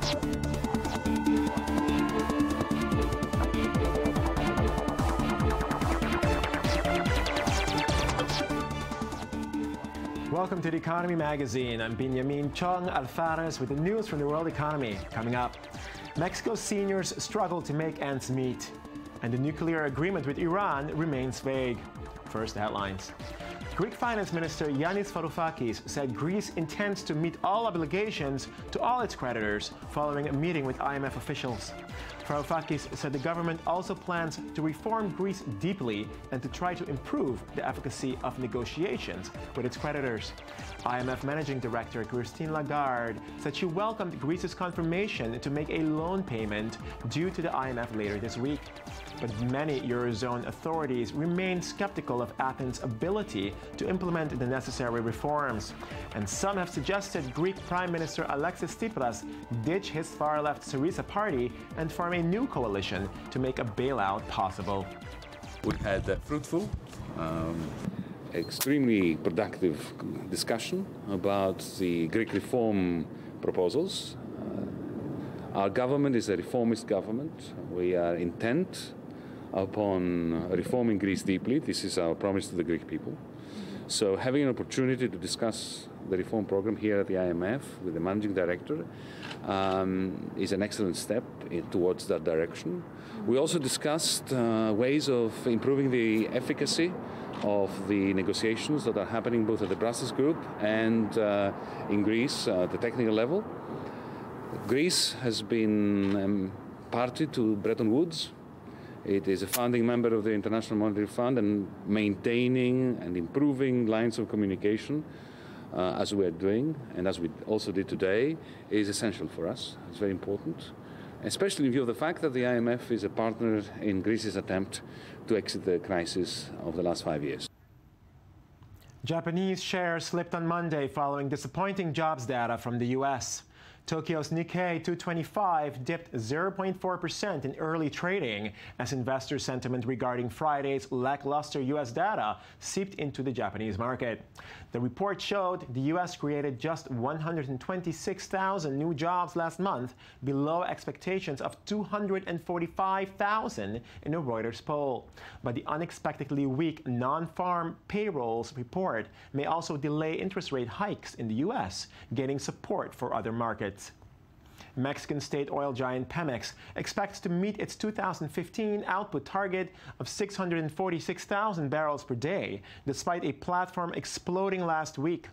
Welcome to the Economy Magazine. I'm Benjamin Chong Alfares with the news from the world economy. Coming up, Mexico's seniors struggle to make ends meet, and the nuclear agreement with Iran remains vague. First, the headlines. Greek Finance Minister Yanis Varoufakis said Greece intends to meet all obligations to all its creditors following a meeting with IMF officials. Varoufakis said the government also plans to reform Greece deeply and to try to improve the efficacy of negotiations with its creditors. IMF Managing Director Christine Lagarde said she welcomed Greece's confirmation to make a loan payment due to the IMF later this week. But many Eurozone authorities remain skeptical of Athens' ability to implement the necessary reforms. And some have suggested Greek Prime Minister Alexis Tsipras ditch his far-left Syriza party and form a new coalition to make a bailout possible. We had a fruitful, extremely productive discussion about the Greek reform proposals. Our government is a reformist government. We are intent upon reforming Greece deeply. This is our promise to the Greek people. So having an opportunity to discuss the reform program here at the IMF with the managing director is an excellent step towards that direction. We also discussed ways of improving the efficacy of the negotiations that are happening both at the Brussels Group and in Greece at the technical level. Greece has been party to Bretton Woods. It is a founding member of the International Monetary Fund, and maintaining and improving lines of communication as we are doing, and as we also did today, is essential for us. It's very important, especially in view of the fact that the IMF is a partner in Greece's attempt to exit the crisis of the last 5 years. Japanese shares slipped on Monday following disappointing jobs data from the U.S. Tokyo's Nikkei 225 dipped 0.4% in early trading as investor sentiment regarding Friday's lackluster U.S. data seeped into the Japanese market. The report showed the U.S. created just 126,000 new jobs last month, below expectations of 245,000 in a Reuters poll. But the unexpectedly weak non-farm payrolls report may also delay interest rate hikes in the U.S., gaining support for other markets. Mexican state oil giant Pemex expects to meet its 2015 output target of 646,000 barrels per day, despite a platform exploding last week.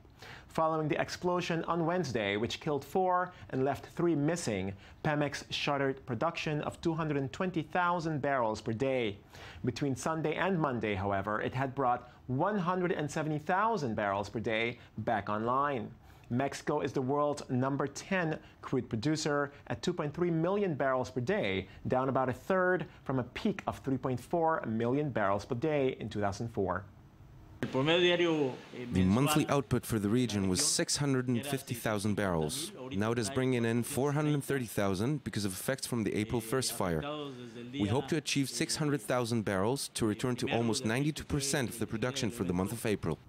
Following the explosion on Wednesday, which killed 4 and left 3 missing, Pemex shuttered production of 220,000 barrels per day. Between Sunday and Monday, however, it had brought 170,000 barrels per day back online. Mexico is the world's number 10 crude producer at 2.3 million barrels per day, down about a third from a peak of 3.4 million barrels per day in 2004. The monthly output for the region was 650,000 barrels. Now it is bringing in 430,000 because of effects from the April 1st fire. We hope to achieve 600,000 barrels to return to almost 92% of the production for the month of April.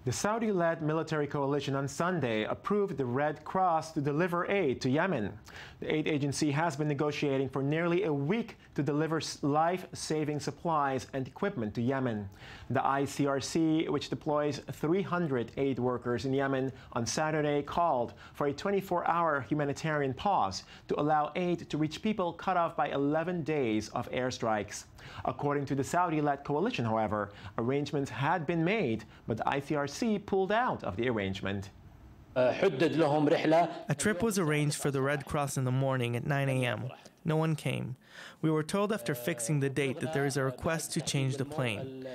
The Saudi-led military coalition on Sunday approved the Red Cross to deliver aid to Yemen. The aid agency has been negotiating for nearly a week to deliver life-saving supplies and equipment to Yemen. The ICRC, which deploys 300 aid workers in Yemen, on Saturday called for a 24-hour humanitarian pause to allow aid to reach people cut off by 11 days of airstrikes. According to the Saudi-led coalition, however, arrangements had been made, but the ICRC pulled out of the arrangement. A trip was arranged for the Red Cross in the morning at 9 a.m. No one came. We were told after fixing the date that there is a request to change the plane.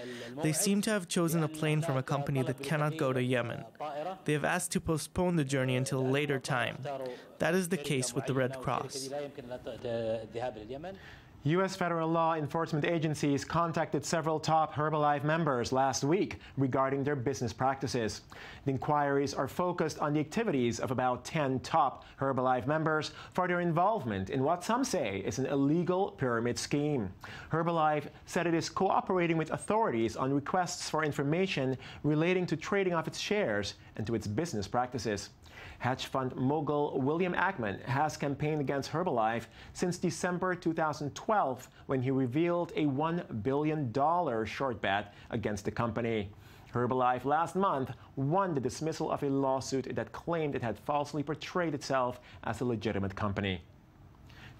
They seem to have chosen a plane from a company that cannot go to Yemen. They have asked to postpone the journey until a later time. That is the case with the Red Cross. U.S. federal law enforcement agencies contacted several top Herbalife members last week regarding their business practices. The inquiries are focused on the activities of about 10 top Herbalife members for their involvement in what some say is an illegal pyramid scheme. Herbalife said it is cooperating with authorities on requests for information relating to trading of its shares and to its business practices. Hedge fund mogul William Ackman has campaigned against Herbalife since December 2012 when he revealed a $1 billion short bet against the company. Herbalife last month won the dismissal of a lawsuit that claimed it had falsely portrayed itself as a legitimate company.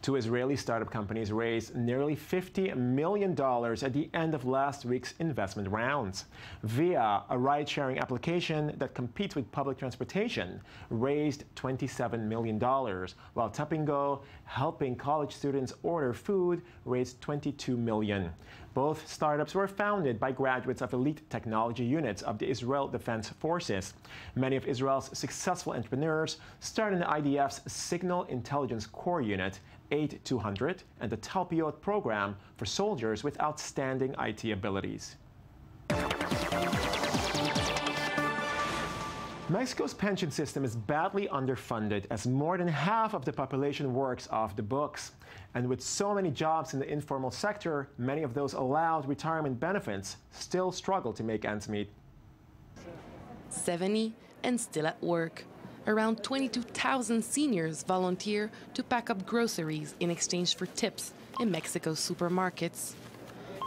Two Israeli startup companies raised nearly $50 million at the end of last week's investment rounds. Via, a ride-sharing application that competes with public transportation, raised $27 million, while Tapingo, helping college students order food, raised $22 million. Both startups were founded by graduates of elite technology units of the Israel Defense Forces. Many of Israel's successful entrepreneurs started in the IDF's Signal Intelligence Corps Unit, 8200, and the Talpiot program for soldiers with outstanding IT abilities. Mexico's pension system is badly underfunded as more than half of the population works off the books. And with so many jobs in the informal sector, many of those allowed retirement benefits still struggle to make ends meet. 70 and still at work. Around 22,000 seniors volunteer to pack up groceries in exchange for tips in Mexico's supermarkets.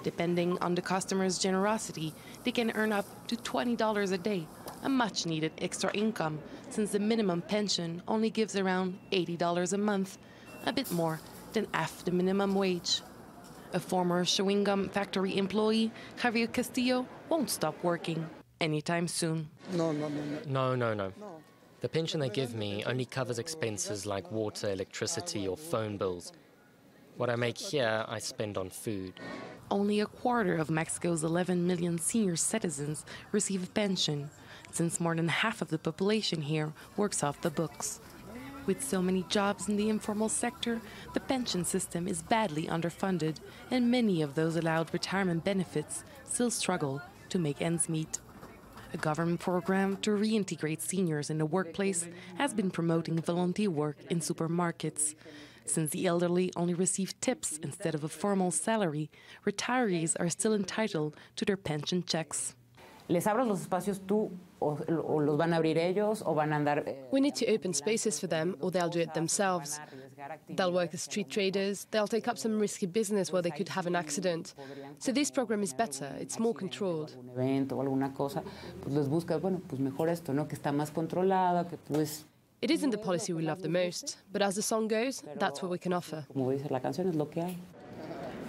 Depending on the customer's generosity, they can earn up to $20 a day, a much-needed extra income since the minimum pension only gives around $80 a month, a bit more than half the minimum wage. A former chewing gum factory employee, Javier Castillo, won't stop working anytime soon. No. The pension they give me only covers expenses like water, electricity, or phone bills. What I make here, I spend on food. Only a quarter of Mexico's 11 million senior citizens receive a pension, since more than half of the population here works off the books. With so many jobs in the informal sector, the pension system is badly underfunded, and many of those allowed retirement benefits still struggle to make ends meet. A government program to reintegrate seniors in the workplace has been promoting volunteer work in supermarkets. Since the elderly only receive tips instead of a formal salary, retirees are still entitled to their pension checks. ¿Les abres los espacios tú o los van a abrir ellos o van a andar? We need to open spaces for them or they'll do it themselves. They'll work as street traders, they'll take up some risky business where they could have an accident. So this program is better, it's more controlled. Un evento o alguna cosa, pues les busca, bueno, pues mejor esto, ¿no? Que está más controlada, que pues... It isn't the policy we love the most, but as the song goes, that's what we can offer. Como dice la canción, es lo que hay.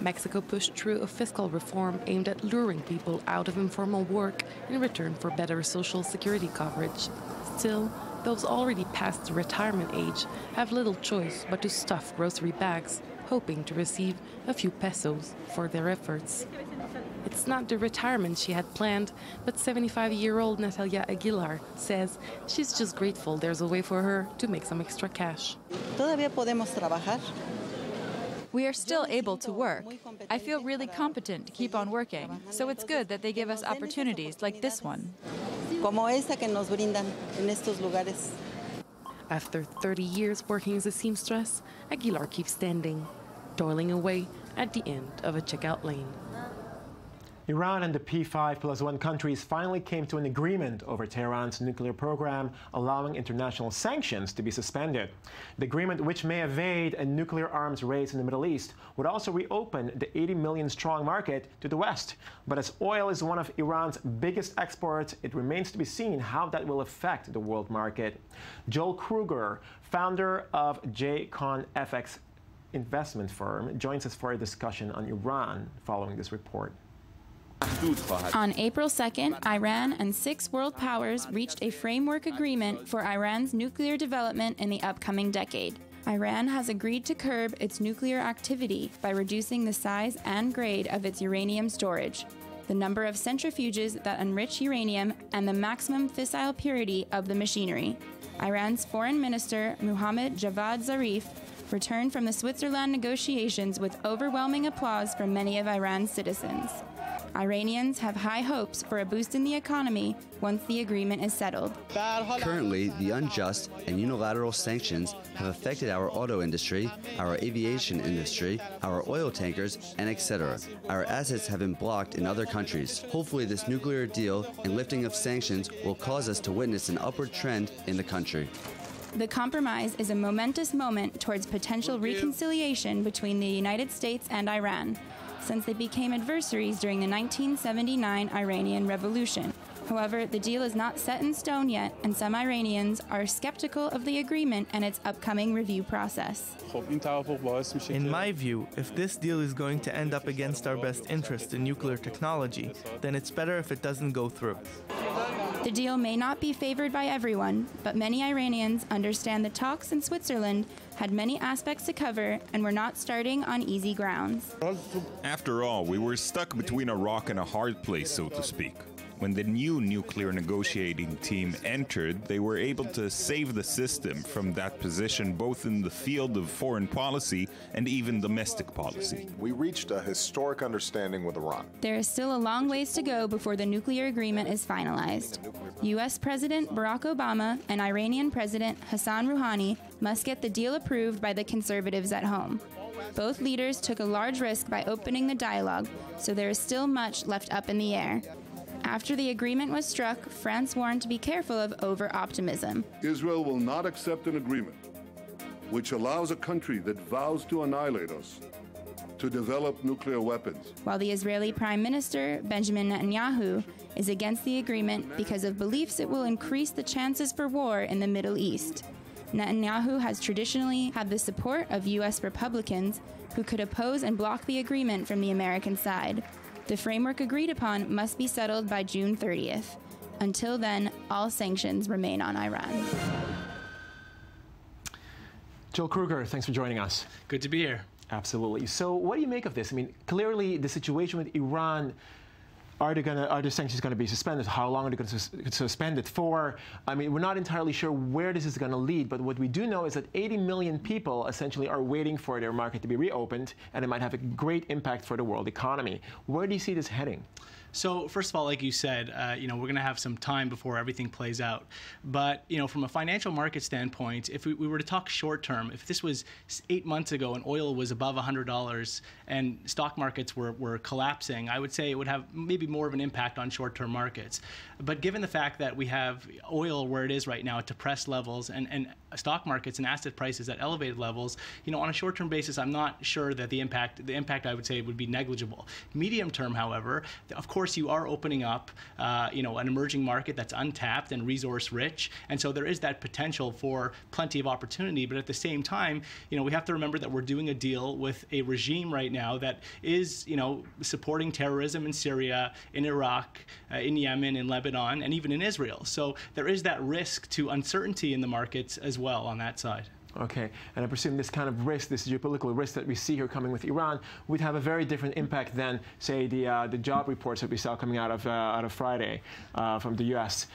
Mexico pushed through a fiscal reform aimed at luring people out of informal work in return for better social security coverage. Still, those already past the retirement age have little choice but to stuff grocery bags, hoping to receive a few pesos for their efforts. It's not the retirement she had planned, but 75-year-old Natalia Aguilar says she's just grateful there's a way for her to make some extra cash. Todavía podemos trabajar. We are still able to work. I feel really competent to keep on working, so it's good that they give us opportunities like this one. Como esa que nos brindan en estos lugares. After 30 years working as a seamstress, Aguilar keeps standing, toiling away at the end of a checkout lane. Iran and the P5+1 countries finally came to an agreement over Tehran's nuclear program, allowing international sanctions to be suspended. The agreement, which may evade a nuclear arms race in the Middle East, would also reopen the 80 million strong market to the West. But as oil is one of Iran's biggest exports, it remains to be seen how that will affect the world market. Joel Kruger, founder of JCon FX investment firm, joins us for a discussion on Iran following this report. On April 2nd, Iran and 6 world powers reached a framework agreement for Iran's nuclear development in the upcoming decade. Iran has agreed to curb its nuclear activity by reducing the size and grade of its uranium storage, the number of centrifuges that enrich uranium, and the maximum fissile purity of the machinery. Iran's Foreign Minister, Mohammad Javad Zarif, returned from the Switzerland negotiations with overwhelming applause from many of Iran's citizens. Iranians have high hopes for a boost in the economy once the agreement is settled. Currently, the unjust and unilateral sanctions have affected our auto industry, our aviation industry, our oil tankers, and etc. Our assets have been blocked in other countries. Hopefully, this nuclear deal and lifting of sanctions will cause us to witness an upward trend in the country. The compromise is a momentous moment towards potential reconciliation between the United States and Iran, since they became adversaries during the 1979 Iranian Revolution. However, the deal is not set in stone yet, and some Iranians are skeptical of the agreement and its upcoming review process. In my view, if this deal is going to end up against our best interest in nuclear technology, then it's better if it doesn't go through. The deal may not be favored by everyone, but many Iranians understand the talks in Switzerland had many aspects to cover and were not starting on easy grounds. After all, we were stuck between a rock and a hard place, so to speak. When the new nuclear negotiating team entered, they were able to save the system from that position both in the field of foreign policy and even domestic policy. We reached a historic understanding with Iran. There is still a long ways to go before the nuclear agreement is finalized. U.S. President Barack Obama and Iranian President Hassan Rouhani must get the deal approved by the conservatives at home. Both leaders took a large risk by opening the dialogue, so there is still much left up in the air. After the agreement was struck, France warned to be careful of over-optimism. Israel will not accept an agreement which allows a country that vows to annihilate us to develop nuclear weapons. While the Israeli Prime Minister, Benjamin Netanyahu, is against the agreement because of beliefs it will increase the chances for war in the Middle East. Netanyahu has traditionally had the support of U.S. Republicans who could oppose and block the agreement from the American side. The framework agreed upon must be settled by June 30th. Until then, all sanctions remain on Iran. Joel Kruger, thanks for joining us. Good to be here. Absolutely. So what do you make of this? I mean, clearly the situation with Iran, are the sanctions going to be suspended? How long are they going to suspend it for? I mean, we're not entirely sure where this is going to lead, but what we do know is that 80 million people essentially are waiting for their market to be reopened, and it might have a great impact for the world economy. Where do you see this heading? So first of all, like you said, we're going to have some time before everything plays out. But from a financial market standpoint, if we were to talk short term, if this was 8 months ago and oil was above $100 and stock markets were collapsing, I would say it would have maybe more of an impact on short-term markets. But given the fact that we have oil where it is right now at depressed levels and stock markets and asset prices at elevated levels, on a short-term basis, I'm not sure that the impact I would say would be negligible. Medium term, however, of course, you are opening up, an emerging market that's untapped and resource rich, and so there is that potential for plenty of opportunity. But at the same time, we have to remember that we're doing a deal with a regime right now that is, supporting terrorism in Syria, in Iraq, in Yemen, in Lebanon, and even in Israel. So there is that risk to uncertainty in the markets as well on that side. Okay, and I presume this kind of risk, this geopolitical risk that we see here coming with Iran, would have a very different impact than, say, the job reports that we saw coming out of Friday from the U.S.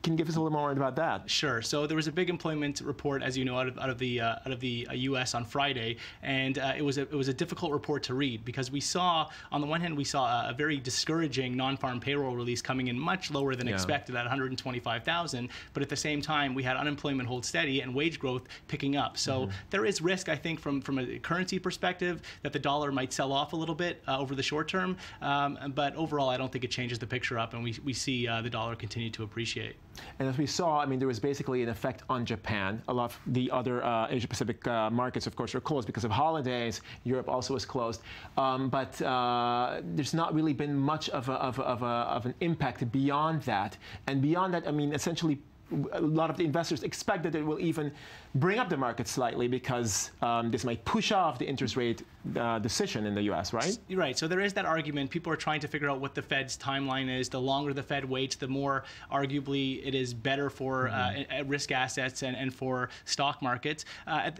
Can you give us a little more about that? Sure. So there was a big employment report, as you know, out of the U.S. on Friday, and it was a difficult report to read because we saw, on the one hand, we saw a very discouraging non-farm payroll release coming in much lower than expected at 125,000, but at the same time, we had unemployment hold steady and wage growth picking up. So there is risk, I think, from a currency perspective, that the dollar might sell off a little bit over the short term. But overall, I don't think it changes the picture up, and we see the dollar continue to appreciate. And as we saw, I mean, there was basically an effect on Japan. A lot of the other Asia-Pacific markets, of course, are closed because of holidays. Europe also is closed. But there's not really been much of an impact beyond that. And beyond that, I mean, essentially, a lot of the investors expect that it will even bring up the market slightly because this might push off the interest rate decision in the U.S., right? Right. So there is that argument. People are trying to figure out what the Fed's timeline is. The longer the Fed waits, the more arguably it is better for risk assets and for stock markets.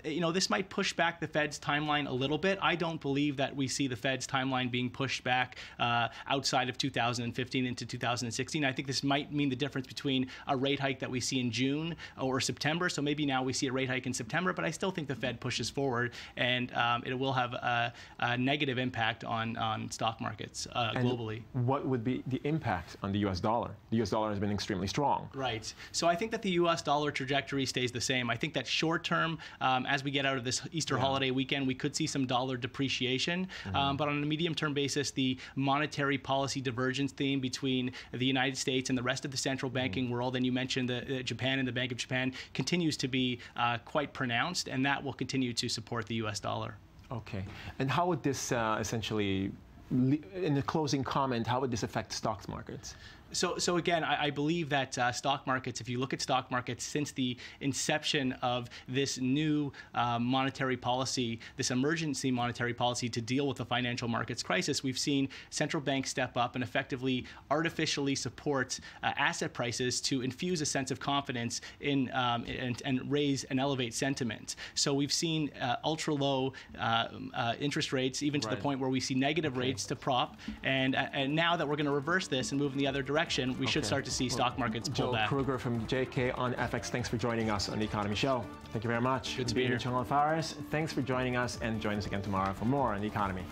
This might push back the Fed's timeline a little bit. I don't believe that we see the Fed's timeline being pushed back outside of 2015 into 2016. I think this might mean the difference between a rate hike that we see in June or September. So maybe now we see a rate hike in September, but I still think the Fed pushes forward, and it will have a negative impact on stock markets globally. What would be the impact on the U.S. dollar? The U.S. dollar has been extremely strong. Right. So I think that the U.S. dollar trajectory stays the same. I think that short term, as we get out of this Easter holiday weekend, we could see some dollar depreciation. But on a medium term basis, the monetary policy divergence theme between the United States and the rest of the central banking world, and you mentioned Japan and the Bank of Japan, continues to be quite pronounced, and that will continue to support the U.S. dollar. Okay. And how would this essentially, in the closing comment, how would this affect stock markets? So again, I believe that stock markets, if you look at stock markets since the inception of this new monetary policy, this emergency monetary policy to deal with the financial markets crisis, we've seen central banks step up and effectively artificially support asset prices to infuse a sense of confidence in and raise and elevate sentiment. So we've seen ultra low interest rates, even to the point where we see negative rates to prop. And now that we're going to reverse this and move in the other direction, we should start to see stock markets pull back. Kruger from JK on FX, thanks for joining us on The Economy Show. Thank you very much. Good to be here. Thanks for joining us, and join us again tomorrow for more on The Economy.